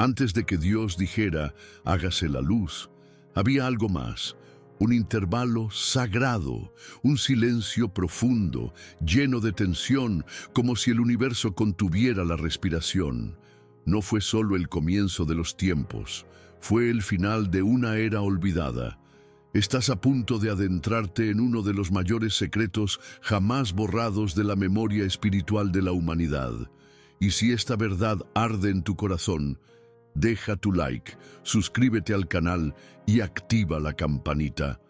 Antes de que Dios dijera, hágase la luz, había algo más, un intervalo sagrado, un silencio profundo, lleno de tensión, como si el universo contuviera la respiración. No fue solo el comienzo de los tiempos, fue el final de una era olvidada. Estás a punto de adentrarte en uno de los mayores secretos jamás borrados de la memoria espiritual de la humanidad. Y si esta verdad arde en tu corazón, deja tu like, suscríbete al canal y activa la campanita.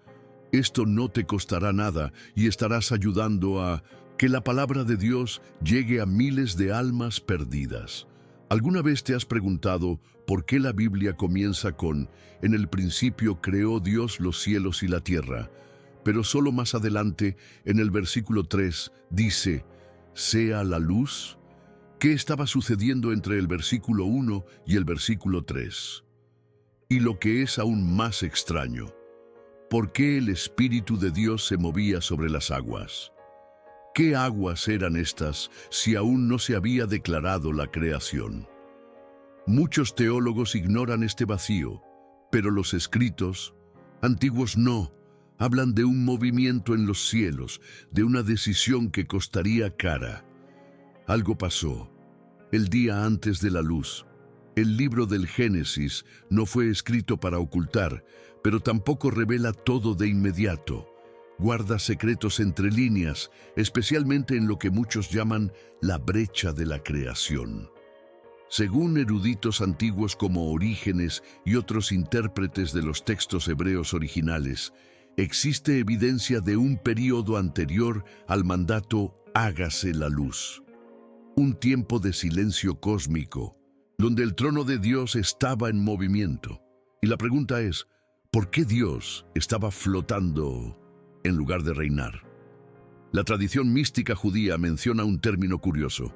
Esto no te costará nada y estarás ayudando a que la palabra de Dios llegue a miles de almas perdidas. ¿Alguna vez te has preguntado por qué la Biblia comienza con «En el principio creó Dios los cielos y la tierra», pero solo más adelante, en el versículo 3, dice «sea la luz»? ¿Qué estaba sucediendo entre el versículo 1 y el versículo 3? Y lo que es aún más extraño, ¿por qué el Espíritu de Dios se movía sobre las aguas? ¿Qué aguas eran estas si aún no se había declarado la creación? Muchos teólogos ignoran este vacío, pero los escritos antiguos no. Hablan de un movimiento en los cielos, de una decisión que costaría cara. Algo pasó. El día antes de la luz. El libro del Génesis no fue escrito para ocultar, pero tampoco revela todo de inmediato. Guarda secretos entre líneas, especialmente en lo que muchos llaman la brecha de la creación. Según eruditos antiguos como Orígenes y otros intérpretes de los textos hebreos originales, existe evidencia de un período anterior al mandato «hágase la luz». Un tiempo de silencio cósmico, donde el trono de Dios estaba en movimiento. Y la pregunta es, ¿por qué Dios estaba flotando en lugar de reinar? La tradición mística judía menciona un término curioso,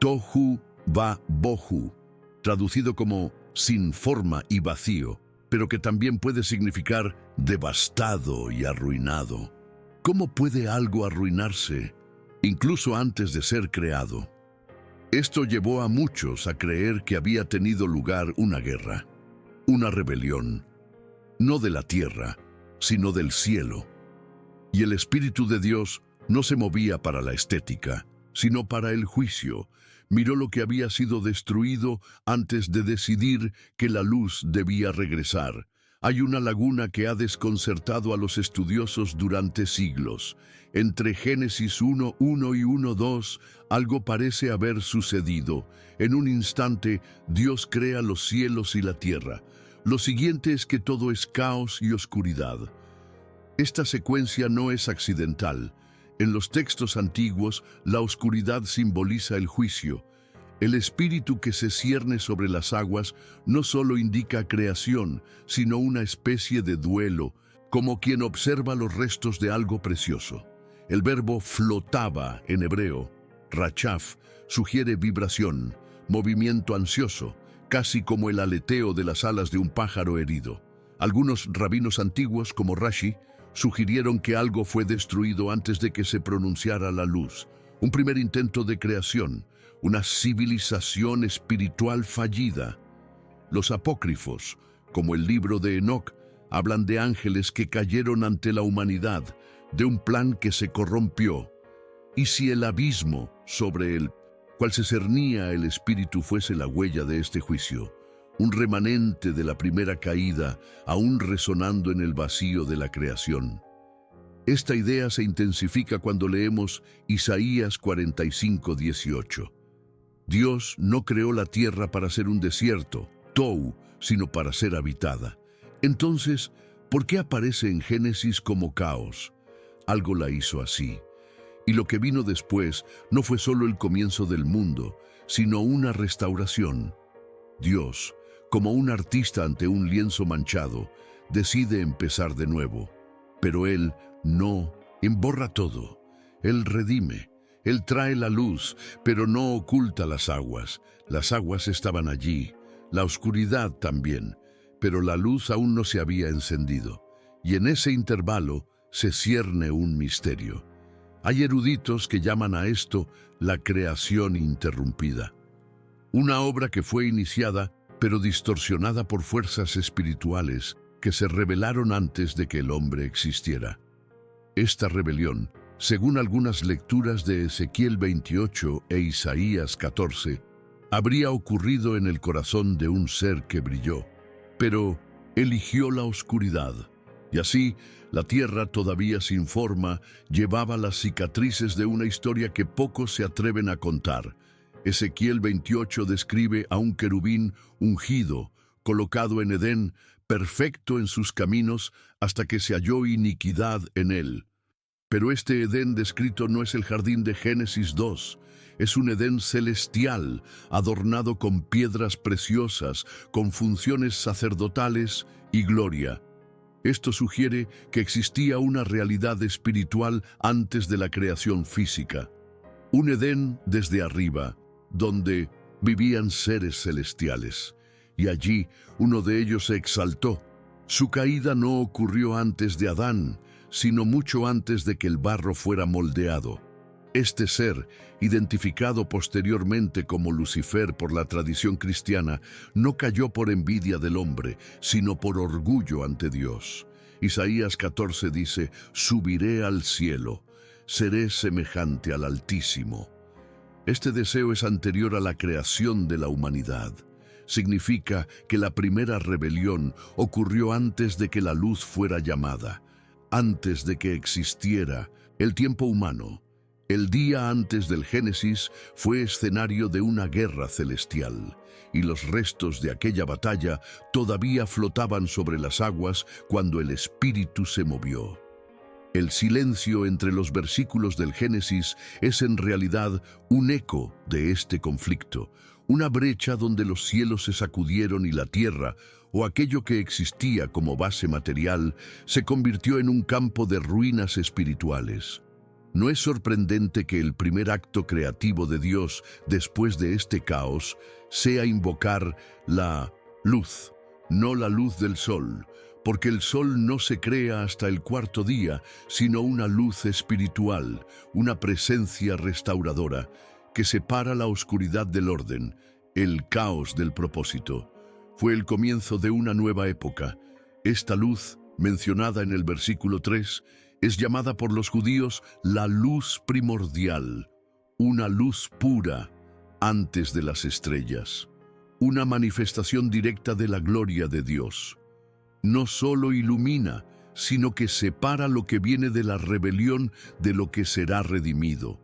tohu va bohu, traducido como sin forma y vacío, pero que también puede significar devastado y arruinado. ¿Cómo puede algo arruinarse, incluso antes de ser creado? Esto llevó a muchos a creer que había tenido lugar una guerra, una rebelión, no de la tierra, sino del cielo. Y el Espíritu de Dios no se movía para la estética, sino para el juicio. Miró lo que había sido destruido antes de decidir que la luz debía regresar. Hay una laguna que ha desconcertado a los estudiosos durante siglos. Entre Génesis 1:1 y 1:2, algo parece haber sucedido. En un instante, Dios crea los cielos y la tierra. Lo siguiente es que todo es caos y oscuridad. Esta secuencia no es accidental. En los textos antiguos, la oscuridad simboliza el juicio. El espíritu que se cierne sobre las aguas no solo indica creación, sino una especie de duelo, como quien observa los restos de algo precioso. El verbo flotaba en hebreo, rachaf, sugiere vibración, movimiento ansioso, casi como el aleteo de las alas de un pájaro herido. Algunos rabinos antiguos, como Rashi, sugirieron que algo fue destruido antes de que se pronunciara la luz. Un primer intento de creación, una civilización espiritual fallida. Los apócrifos, como el libro de Enoc, hablan de ángeles que cayeron ante la humanidad, de un plan que se corrompió. ¿Y si el abismo sobre el cual se cernía el espíritu fuese la huella de este juicio? Un remanente de la primera caída, aún resonando en el vacío de la creación. Esta idea se intensifica cuando leemos Isaías 45:18. Dios no creó la tierra para ser un desierto, tou, sino para ser habitada. Entonces, ¿por qué aparece en Génesis como caos? Algo la hizo así. Y lo que vino después no fue solo el comienzo del mundo, sino una restauración. Dios, como un artista ante un lienzo manchado, decide empezar de nuevo. Pero Él no emborra todo. Él redime. Él trae la luz, pero no oculta las aguas. Las aguas estaban allí, la oscuridad también, pero la luz aún no se había encendido. Y en ese intervalo se cierne un misterio. Hay eruditos que llaman a esto la creación interrumpida. Una obra que fue iniciada pero distorsionada por fuerzas espirituales que se rebelaron antes de que el hombre existiera. Esta rebelión, según algunas lecturas de Ezequiel 28 e Isaías 14, habría ocurrido en el corazón de un ser que brilló, pero eligió la oscuridad, y así la tierra todavía sin forma llevaba las cicatrices de una historia que pocos se atreven a contar. Ezequiel 28 describe a un querubín ungido, colocado en Edén, perfecto en sus caminos, hasta que se halló iniquidad en él. Pero este Edén descrito no es el jardín de Génesis 2, es un Edén celestial, adornado con piedras preciosas, con funciones sacerdotales y gloria. Esto sugiere que existía una realidad espiritual antes de la creación física. Un Edén desde arriba, donde vivían seres celestiales. Y allí uno de ellos se exaltó. Su caída no ocurrió antes de Adán, sino mucho antes de que el barro fuera moldeado. Este ser, identificado posteriormente como Lucifer por la tradición cristiana, no cayó por envidia del hombre, sino por orgullo ante Dios. Isaías 14 dice: «Subiré al cielo, seré semejante al Altísimo». Este deseo es anterior a la creación de la humanidad. Significa que la primera rebelión ocurrió antes de que la luz fuera llamada, antes de que existiera el tiempo humano. El día antes del Génesis fue escenario de una guerra celestial, y los restos de aquella batalla todavía flotaban sobre las aguas cuando el Espíritu se movió. El silencio entre los versículos del Génesis es en realidad un eco de este conflicto, una brecha donde los cielos se sacudieron y la tierra, o aquello que existía como base material, se convirtió en un campo de ruinas espirituales. No es sorprendente que el primer acto creativo de Dios después de este caos sea invocar la luz, no la luz del sol, porque el sol no se crea hasta el cuarto día, sino una luz espiritual, una presencia restauradora, que separa la oscuridad del orden, el caos del propósito. Fue el comienzo de una nueva época. Esta luz, mencionada en el versículo 3, es llamada por los judíos la luz primordial, una luz pura antes de las estrellas, una manifestación directa de la gloria de Dios. No solo ilumina, sino que separa lo que viene de la rebelión de lo que será redimido.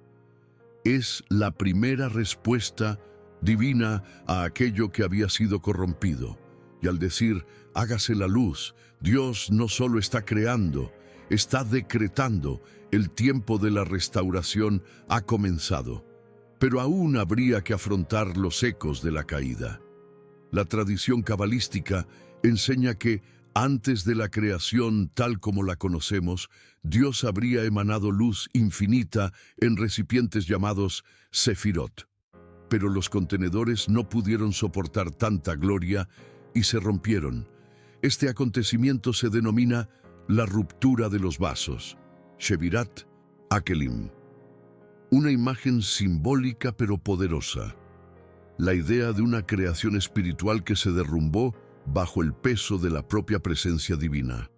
Es la primera respuesta divina a aquello que había sido corrompido. Y al decir, hágase la luz, Dios no solo está creando, está decretando. El tiempo de la restauración ha comenzado, pero aún habría que afrontar los ecos de la caída. La tradición cabalística enseña que antes de la creación tal como la conocemos, Dios habría emanado luz infinita en recipientes llamados sefirot. Pero los contenedores no pudieron soportar tanta gloria y se rompieron. Este acontecimiento se denomina la ruptura de los vasos, Shevirat Akelim. Una imagen simbólica pero poderosa. La idea de una creación espiritual que se derrumbó bajo el peso de la propia presencia divina.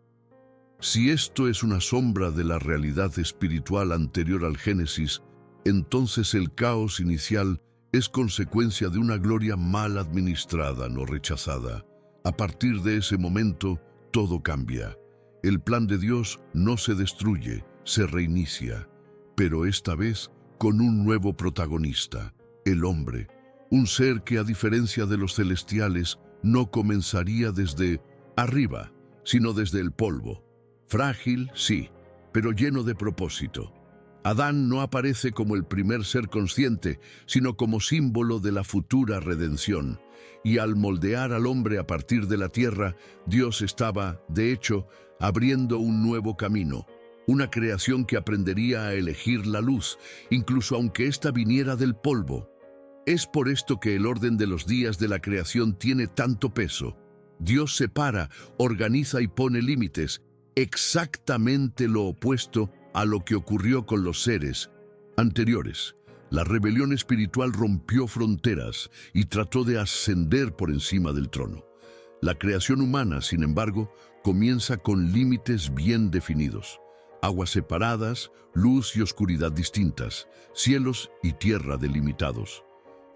Si esto es una sombra de la realidad espiritual anterior al Génesis, entonces el caos inicial es consecuencia de una gloria mal administrada, no rechazada. A partir de ese momento, todo cambia. El plan de Dios no se destruye, se reinicia, pero esta vez con un nuevo protagonista, el hombre, un ser que a diferencia de los celestiales no comenzaría desde arriba, sino desde el polvo. Frágil, sí, pero lleno de propósito. Adán no aparece como el primer ser consciente, sino como símbolo de la futura redención. Y al moldear al hombre a partir de la tierra, Dios estaba, de hecho, abriendo un nuevo camino, una creación que aprendería a elegir la luz, incluso aunque ésta viniera del polvo. Es por esto que el orden de los días de la creación tiene tanto peso. Dios separa, organiza y pone límites, exactamente lo opuesto a lo que ocurrió con los seres anteriores. La rebelión espiritual rompió fronteras y trató de ascender por encima del trono. La creación humana, sin embargo, comienza con límites bien definidos. Aguas separadas, luz y oscuridad distintas, cielos y tierra delimitados.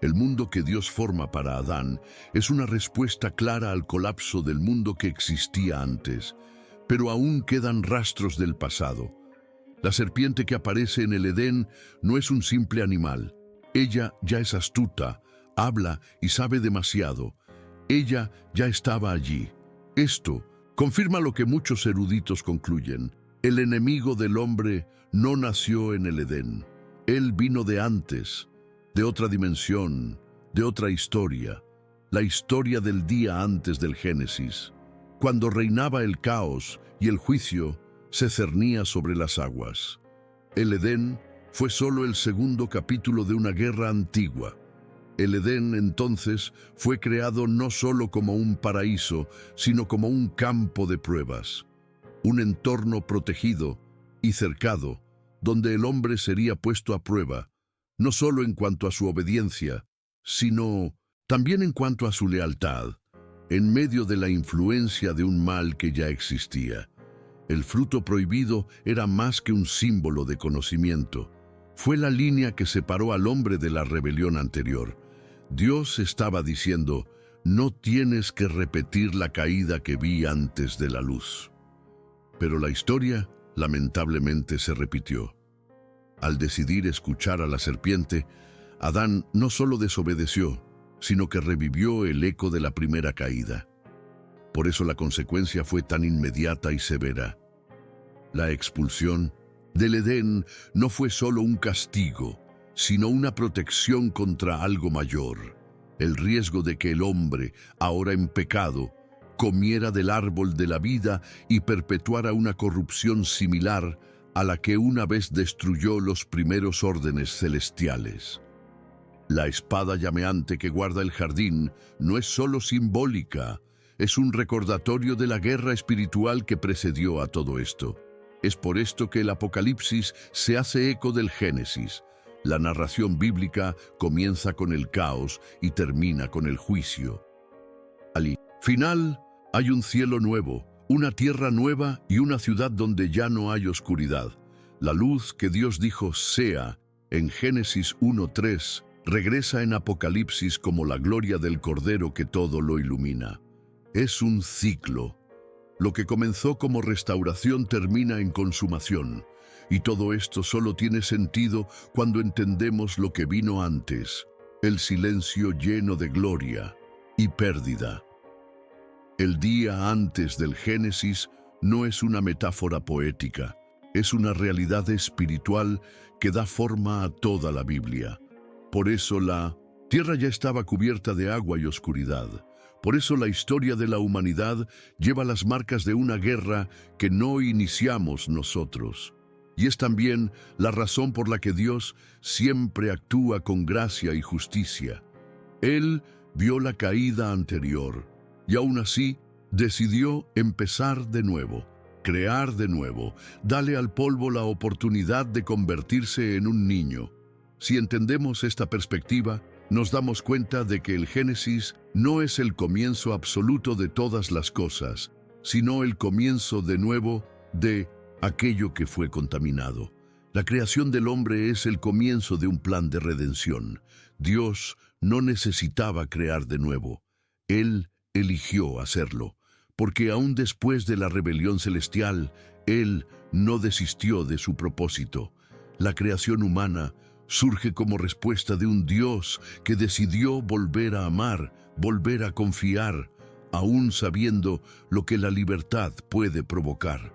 El mundo que Dios forma para Adán es una respuesta clara al colapso del mundo que existía antes, pero aún quedan rastros del pasado. La serpiente que aparece en el Edén no es un simple animal. Ella ya es astuta, habla y sabe demasiado. Ella ya estaba allí. Esto confirma lo que muchos eruditos concluyen. El enemigo del hombre no nació en el Edén. Él vino de antes, de otra dimensión, de otra historia. La historia del día antes del Génesis, cuando reinaba el caos y el juicio se cernía sobre las aguas. El Edén fue solo el segundo capítulo de una guerra antigua. El Edén, entonces, fue creado no solo como un paraíso, sino como un campo de pruebas, un entorno protegido y cercado, donde el hombre sería puesto a prueba, no solo en cuanto a su obediencia, sino también en cuanto a su lealtad, en medio de la influencia de un mal que ya existía. El fruto prohibido era más que un símbolo de conocimiento. Fue la línea que separó al hombre de la rebelión anterior. Dios estaba diciendo, no tienes que repetir la caída que vi antes de la luz. Pero la historia, lamentablemente, se repitió. Al decidir escuchar a la serpiente, Adán no solo desobedeció, sino que revivió el eco de la primera caída. Por eso la consecuencia fue tan inmediata y severa. La expulsión del Edén no fue solo un castigo, sino una protección contra algo mayor, el riesgo de que el hombre, ahora en pecado, comiera del árbol de la vida y perpetuara una corrupción similar a la que una vez destruyó los primeros órdenes celestiales. La espada llameante que guarda el jardín no es solo simbólica, es un recordatorio de la guerra espiritual que precedió a todo esto. Es por esto que el Apocalipsis se hace eco del Génesis. La narración bíblica comienza con el caos y termina con el juicio. Al final hay un cielo nuevo, una tierra nueva y una ciudad donde ya no hay oscuridad. La luz que Dios dijo sea en Génesis 1:3 regresa en Apocalipsis como la gloria del Cordero que todo lo ilumina. Es un ciclo. Lo que comenzó como restauración termina en consumación, y todo esto solo tiene sentido cuando entendemos lo que vino antes, el silencio lleno de gloria y pérdida. El día antes del Génesis no es una metáfora poética, es una realidad espiritual que da forma a toda la Biblia. Por eso la tierra ya estaba cubierta de agua y oscuridad. Por eso la historia de la humanidad lleva las marcas de una guerra que no iniciamos nosotros. Y es también la razón por la que Dios siempre actúa con gracia y justicia. Él vio la caída anterior y aún así decidió empezar de nuevo, crear de nuevo, darle al polvo la oportunidad de convertirse en un niño. Si entendemos esta perspectiva, nos damos cuenta de que el Génesis no es el comienzo absoluto de todas las cosas, sino el comienzo de nuevo de aquello que fue contaminado. La creación del hombre es el comienzo de un plan de redención. Dios no necesitaba crear de nuevo. Él eligió hacerlo, porque aún después de la rebelión celestial, Él no desistió de su propósito. La creación humana surge como respuesta de un Dios que decidió volver a amar, volver a confiar, aún sabiendo lo que la libertad puede provocar.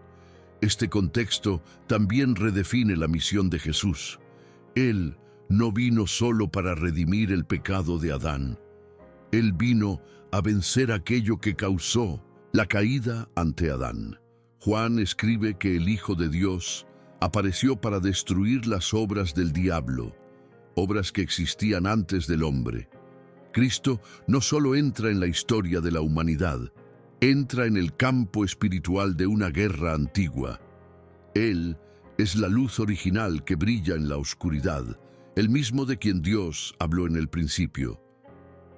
Este contexto también redefine la misión de Jesús. Él no vino solo para redimir el pecado de Adán. Él vino a vencer aquello que causó la caída ante Adán. Juan escribe que el Hijo de Dios apareció para destruir las obras del diablo, obras que existían antes del hombre. Cristo no solo entra en la historia de la humanidad, entra en el campo espiritual de una guerra antigua. Él es la luz original que brilla en la oscuridad, el mismo de quien Dios habló en el principio.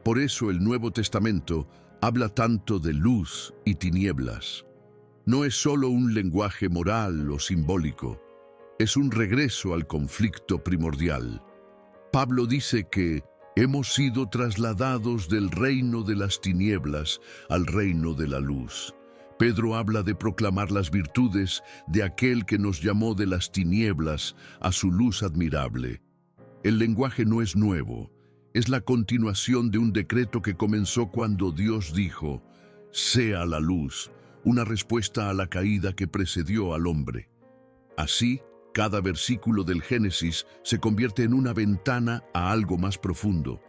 Por eso el Nuevo Testamento habla tanto de luz y tinieblas. No es solo un lenguaje moral o simbólico, es un regreso al conflicto primordial. Pablo dice que hemos sido trasladados del reino de las tinieblas al reino de la luz. Pedro habla de proclamar las virtudes de aquel que nos llamó de las tinieblas a su luz admirable. El lenguaje no es nuevo, es la continuación de un decreto que comenzó cuando Dios dijo, «Sea la luz», una respuesta a la caída que precedió al hombre. Así, cada versículo del Génesis se convierte en una ventana a algo más profundo.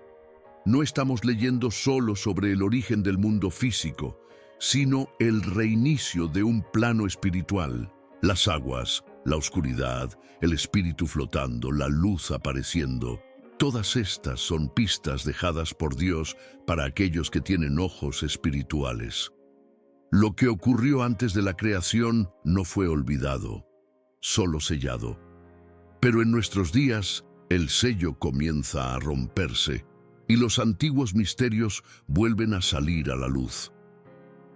No estamos leyendo solo sobre el origen del mundo físico, sino el reinicio de un plano espiritual. Las aguas, la oscuridad, el espíritu flotando, la luz apareciendo. Todas estas son pistas dejadas por Dios para aquellos que tienen ojos espirituales. Lo que ocurrió antes de la creación no fue olvidado, solo sellado. Pero en nuestros días, el sello comienza a romperse y los antiguos misterios vuelven a salir a la luz.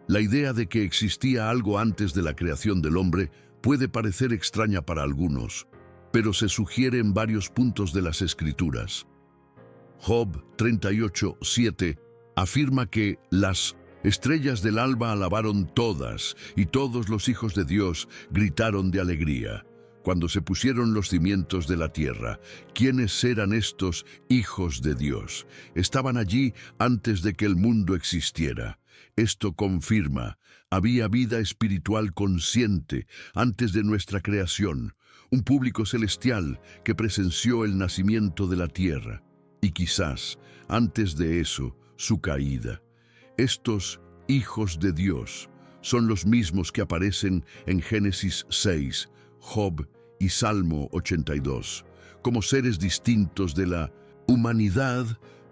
La idea de que existía algo antes de la creación del hombre puede parecer extraña para algunos, pero se sugiere en varios puntos de las Escrituras. Job 38:7 afirma que las estrellas del alba alabaron todas, y todos los hijos de Dios gritaron de alegría. Cuando se pusieron los cimientos de la tierra, ¿quiénes eran estos hijos de Dios? Estaban allí antes de que el mundo existiera. Esto confirma, había vida espiritual consciente antes de nuestra creación, un público celestial que presenció el nacimiento de la tierra, y quizás, antes de eso, su caída. Estos hijos de Dios son los mismos que aparecen en Génesis 6, Job y Salmo 82, como seres distintos de la humanidad,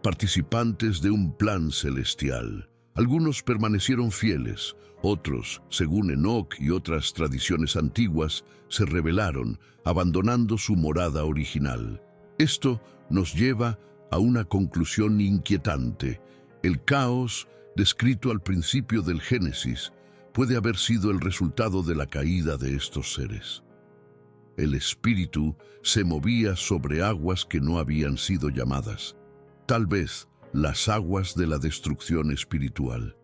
participantes de un plan celestial. Algunos permanecieron fieles, otros, según Enoc y otras tradiciones antiguas, se rebelaron, abandonando su morada original. Esto nos lleva a una conclusión inquietante. El caos, descrito al principio del Génesis, puede haber sido el resultado de la caída de estos seres. El espíritu se movía sobre aguas que no habían sido llamadas, tal vez las aguas de la destrucción espiritual.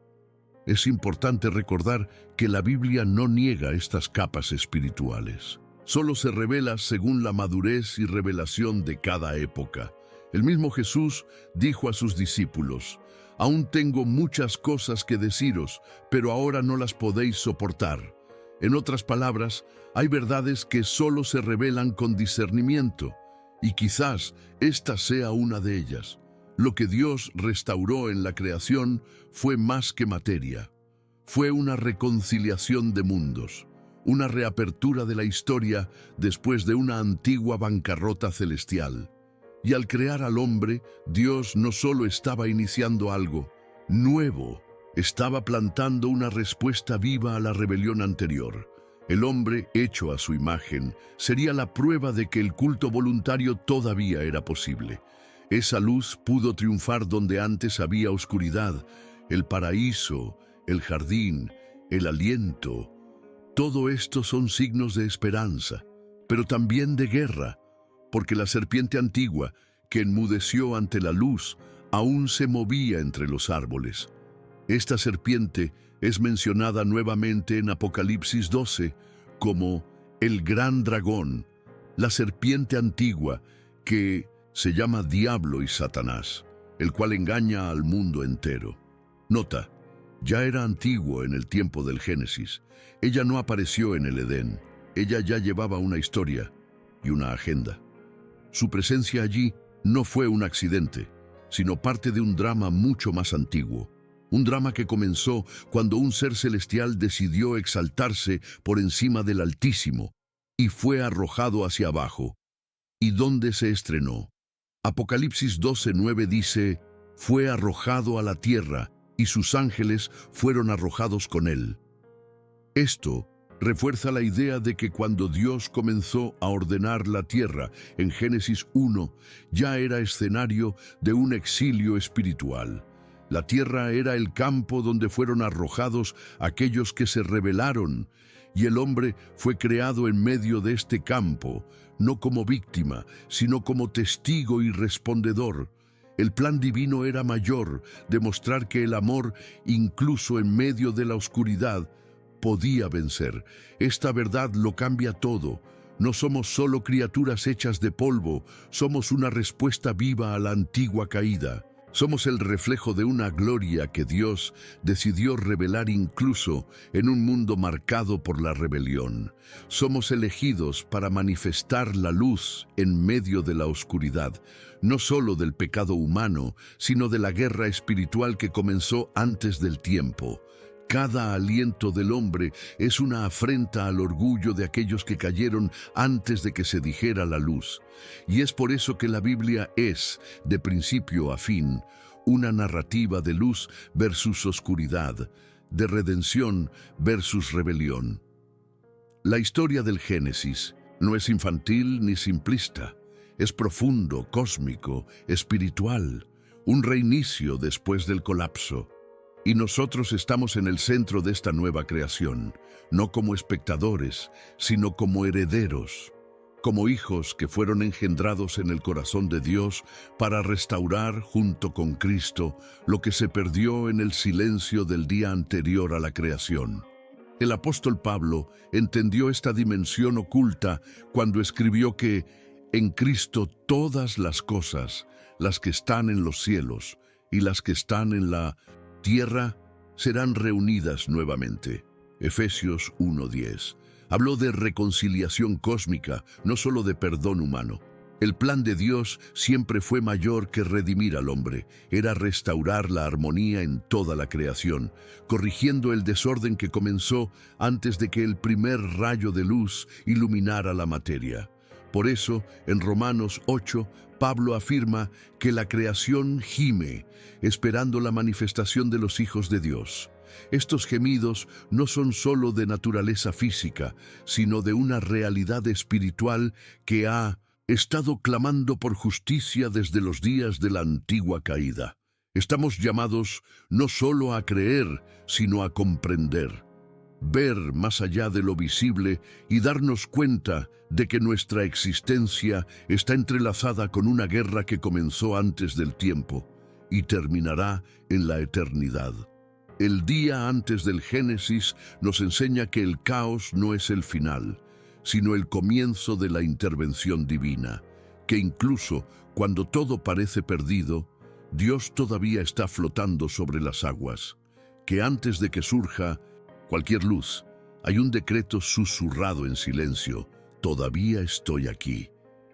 Es importante recordar que la Biblia no niega estas capas espirituales. Solo se revela según la madurez y revelación de cada época. El mismo Jesús dijo a sus discípulos, «Aún tengo muchas cosas que deciros, pero ahora no las podéis soportar». En otras palabras, hay verdades que solo se revelan con discernimiento, y quizás esta sea una de ellas. Lo que Dios restauró en la creación fue más que materia. Fue una reconciliación de mundos, una reapertura de la historia después de una antigua bancarrota celestial. Y al crear al hombre, Dios no solo estaba iniciando algo nuevo, estaba plantando una respuesta viva a la rebelión anterior. El hombre, hecho a su imagen, sería la prueba de que el culto voluntario todavía era posible. Esa luz pudo triunfar donde antes había oscuridad, el paraíso, el jardín, el aliento. Todo esto son signos de esperanza, pero también de guerra, porque la serpiente antigua, que enmudeció ante la luz, aún se movía entre los árboles. Esta serpiente es mencionada nuevamente en Apocalipsis 12 como el gran dragón, la serpiente antigua, que se llama Diablo y Satanás, el cual engaña al mundo entero. Nota, ya era antiguo en el tiempo del Génesis. Ella no apareció en el Edén. Ella ya llevaba una historia y una agenda. Su presencia allí no fue un accidente, sino parte de un drama mucho más antiguo. Un drama que comenzó cuando un ser celestial decidió exaltarse por encima del Altísimo y fue arrojado hacia abajo. ¿Y dónde se estrenó? Apocalipsis 12:9 dice, «Fue arrojado a la tierra, y sus ángeles fueron arrojados con él». Esto refuerza la idea de que cuando Dios comenzó a ordenar la tierra en Génesis 1, ya era escenario de un exilio espiritual. La tierra era el campo donde fueron arrojados aquellos que se rebelaron, y el hombre fue creado en medio de este campo, no como víctima, sino como testigo y respondedor. El plan divino era mayor, demostrar que el amor, incluso en medio de la oscuridad, podía vencer. Esta verdad lo cambia todo. No somos solo criaturas hechas de polvo, somos una respuesta viva a la antigua caída. Somos el reflejo de una gloria que Dios decidió revelar incluso en un mundo marcado por la rebelión. Somos elegidos para manifestar la luz en medio de la oscuridad, no solo del pecado humano, sino de la guerra espiritual que comenzó antes del tiempo. Cada aliento del hombre es una afrenta al orgullo de aquellos que cayeron antes de que se dijera la luz. Y es por eso que la Biblia es, de principio a fin, una narrativa de luz versus oscuridad, de redención versus rebelión. La historia del Génesis no es infantil ni simplista, es profundo, cósmico, espiritual, un reinicio después del colapso. Y nosotros estamos en el centro de esta nueva creación, no como espectadores, sino como herederos, como hijos que fueron engendrados en el corazón de Dios para restaurar junto con Cristo lo que se perdió en el silencio del día anterior a la creación. El apóstol Pablo entendió esta dimensión oculta cuando escribió que en Cristo todas las cosas, las que están en los cielos y las que están en la tierra, serán reunidas nuevamente. Efesios 1:10. Habló de reconciliación cósmica, no solo de perdón humano. El plan de Dios siempre fue mayor que redimir al hombre. Era restaurar la armonía en toda la creación, corrigiendo el desorden que comenzó antes de que el primer rayo de luz iluminara la materia. Por eso, en Romanos 8, Pablo afirma que la creación gime, esperando la manifestación de los hijos de Dios. Estos gemidos no son solo de naturaleza física, sino de una realidad espiritual que ha estado clamando por justicia desde los días de la antigua caída. Estamos llamados no solo a creer, sino a comprender, ver más allá de lo visible y darnos cuenta de que nuestra existencia está entrelazada con una guerra que comenzó antes del tiempo y terminará en la eternidad. El día antes del Génesis nos enseña que el caos no es el final, sino el comienzo de la intervención divina, que incluso cuando todo parece perdido, Dios todavía está flotando sobre las aguas, que antes de que surja cualquier luz, hay un decreto susurrado en silencio: todavía estoy aquí.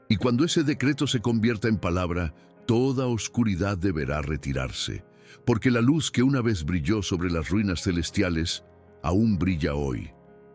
Y cuando ese decreto se convierta en palabra, toda oscuridad deberá retirarse, porque la luz que una vez brilló sobre las ruinas celestiales, aún brilla hoy,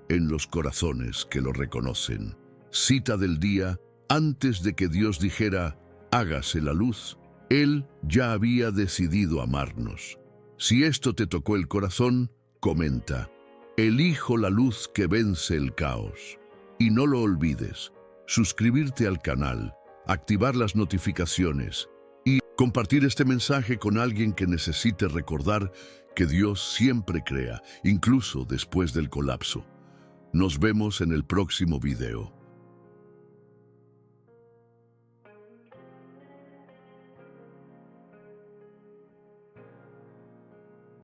en los corazones que lo reconocen. Cita del día: antes de que Dios dijera, hágase la luz, Él ya había decidido amarnos. Si esto te tocó el corazón, comenta: elijo la luz que vence el caos. Y no lo olvides, suscribirte al canal, activar las notificaciones y compartir este mensaje con alguien que necesite recordar que Dios siempre crea, incluso después del colapso. Nos vemos en el próximo video.